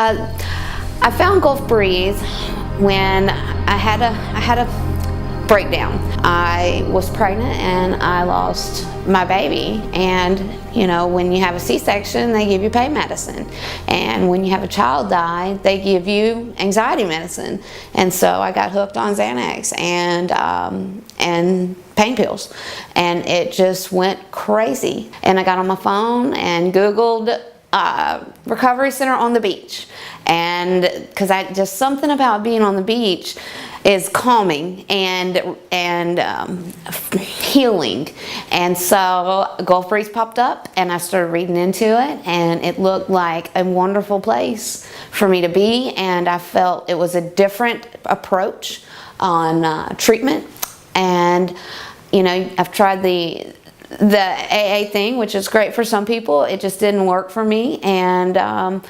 I found Gulf Breeze when I had a breakdown. I was pregnant and I lost my baby, and you know, when you have a C-section they give you pain medicine, and when you have a child die they give you anxiety medicine, and so I got hooked on Xanax and pain pills, and it just went crazy. And I got on my phone and Googled recovery center on the beach, and because just something about being on the beach is calming and healing. And so Gulf Breeze popped up and I started reading into it, and it looked like a wonderful place for me to be, and I felt it was a different approach on treatment. And you know, I've tried the AA thing, which is great for some people. It just didn't work for me, and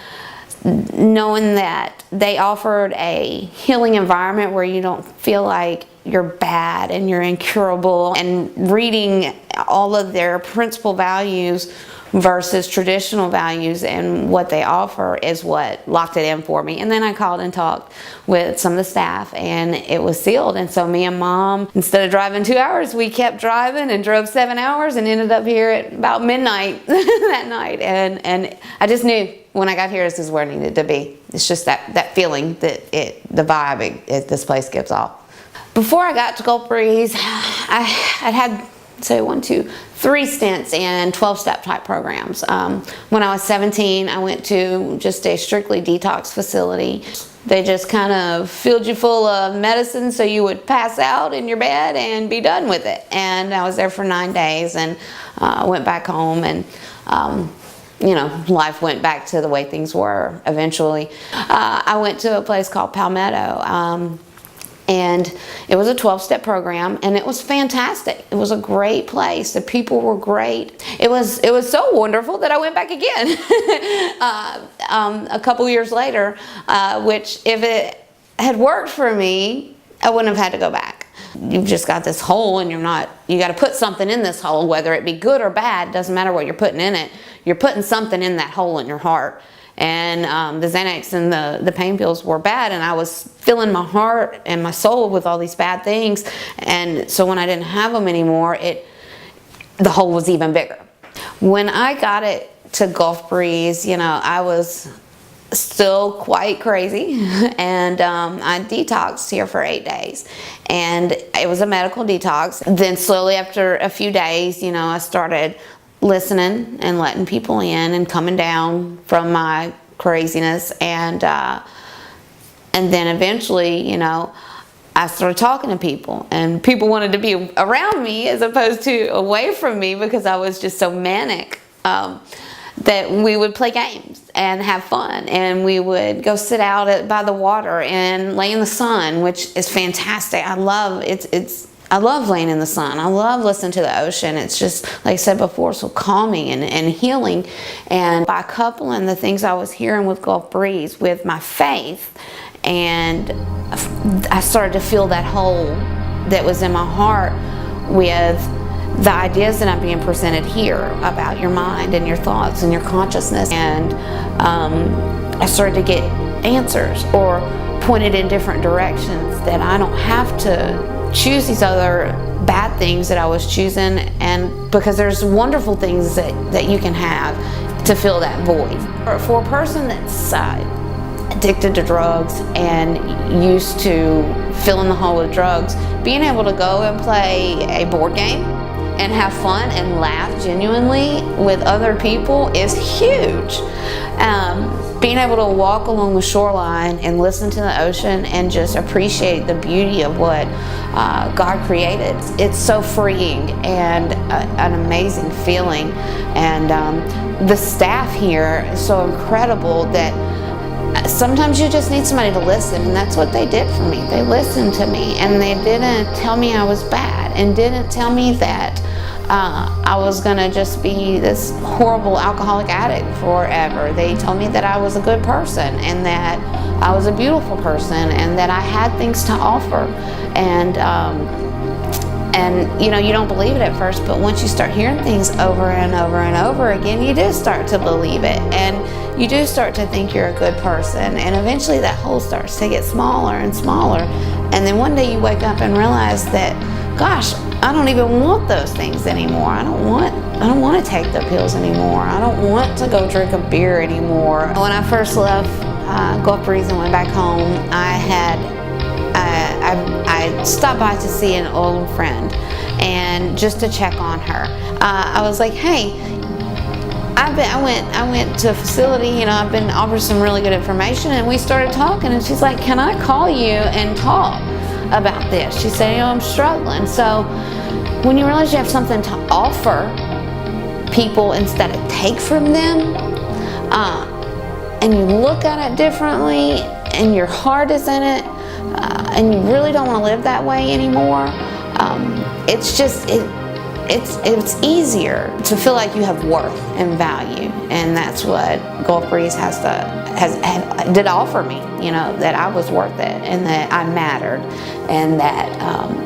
knowing that they offered a healing environment where you don't feel like you're bad and you're incurable, and reading all of their principal values versus traditional values and what they offer is what locked it in for me. And then I called and talked with some of the staff, and it was sealed. And so me and Mom, instead of driving 2 hours, we kept driving and drove 7 hours and ended up here at about midnight that night. And I just knew when I got here, this is where I needed to be. It's just that feeling, that the vibe this place gives off. Before I got to Gulf Breeze, I'd had, say, 3 stints in 12-step type programs. When I was 17, I went to just a strictly detox facility. They just kind of filled you full of medicine so you would pass out in your bed and be done with it. And I was there for 9 days, and went back home, and you know, life went back to the way things were eventually. I went to a place called Palmetto, and it was a 12-step program, and it was fantastic. It was a great place. The people were great. It was so wonderful that I went back again a couple years later, which if it had worked for me, I wouldn't have had to go back. You've just got this hole, and you got to put something in this hole, whether it be good or bad. Doesn't matter what you're putting in it. You're putting something in that hole in your heart. And the Xanax and the pain pills were bad, and I was filling my heart and my soul with all these bad things. And so when I didn't have them anymore, the hole was even bigger. When I got it to Gulf Breeze, you know, I was still quite crazy, and I detoxed here for 8 days, and it was a medical detox. Then slowly after a few days, you know, I started listening and letting people in and coming down from my craziness, and then eventually, you know, I started talking to people, and people wanted to be around me as opposed to away from me, because I was just so manic. That we would play games and have fun, and we would go sit out by the water and lay in the sun, which is fantastic. I love laying in the sun. I love listening to the ocean. It's just, like I said before, so calming and healing. And by coupling the things I was hearing with Gulf Breeze with my faith, and I started to feel that hole that was in my heart with the ideas that I'm being presented here about your mind and your thoughts and your consciousness. And I started to get answers, or pointed in different directions, that I don't have to choose these other bad things that I was choosing, and because there's wonderful things that you can have to fill that void. For a person that's addicted to drugs and used to filling the hole with drugs, being able to go and play a board game and have fun and laugh genuinely with other people is huge. Being able to walk along the shoreline and listen to the ocean and just appreciate the beauty of what God created, it's so freeing and an amazing feeling. And the staff here is so incredible that sometimes you just need somebody to listen, and that's what they did for me. They listened to me, and they didn't tell me I was bad, and didn't tell me that I was gonna just be this horrible alcoholic addict forever. They told me that I was a good person, and that I was a beautiful person, and that I had things to offer. And And you know, you don't believe it at first, but once you start hearing things over and over and over again, you do start to believe it, and you do start to think you're a good person, and eventually that hole starts to get smaller and smaller. And then one day you wake up and realize that, gosh, I don't even want those things anymore. I don't want to take the pills anymore. I don't want to go drink a beer anymore. When I first left Gulf Breeze and went back home, I stopped by to see an old friend and just to check on her. I was like, hey, I went to a facility, you know, I've been offered some really good information, and we started talking, and she's like, can I call you and talk about this? She said, you know, I'm struggling. So when you realize you have something to offer people instead of take from them, and you look at it differently, and your heart is in it, and you really don't want to live that way anymore, it's easier to feel like you have worth and value. And that's what Gulf Breeze did offer me, you know, that I was worth it, and that I mattered, and that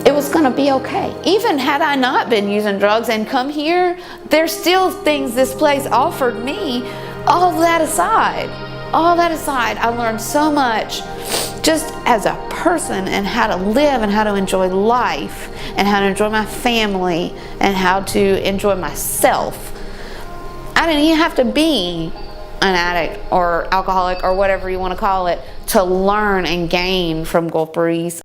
it was going to be okay. Even had I not been using drugs and come here, there's still things this place offered me. All that aside, I learned so much just as a person, and how to live, and how to enjoy life, and how to enjoy my family, and how to enjoy myself. I didn't even have to be an addict or alcoholic or whatever you want to call it to learn and gain from Gulf Breeze.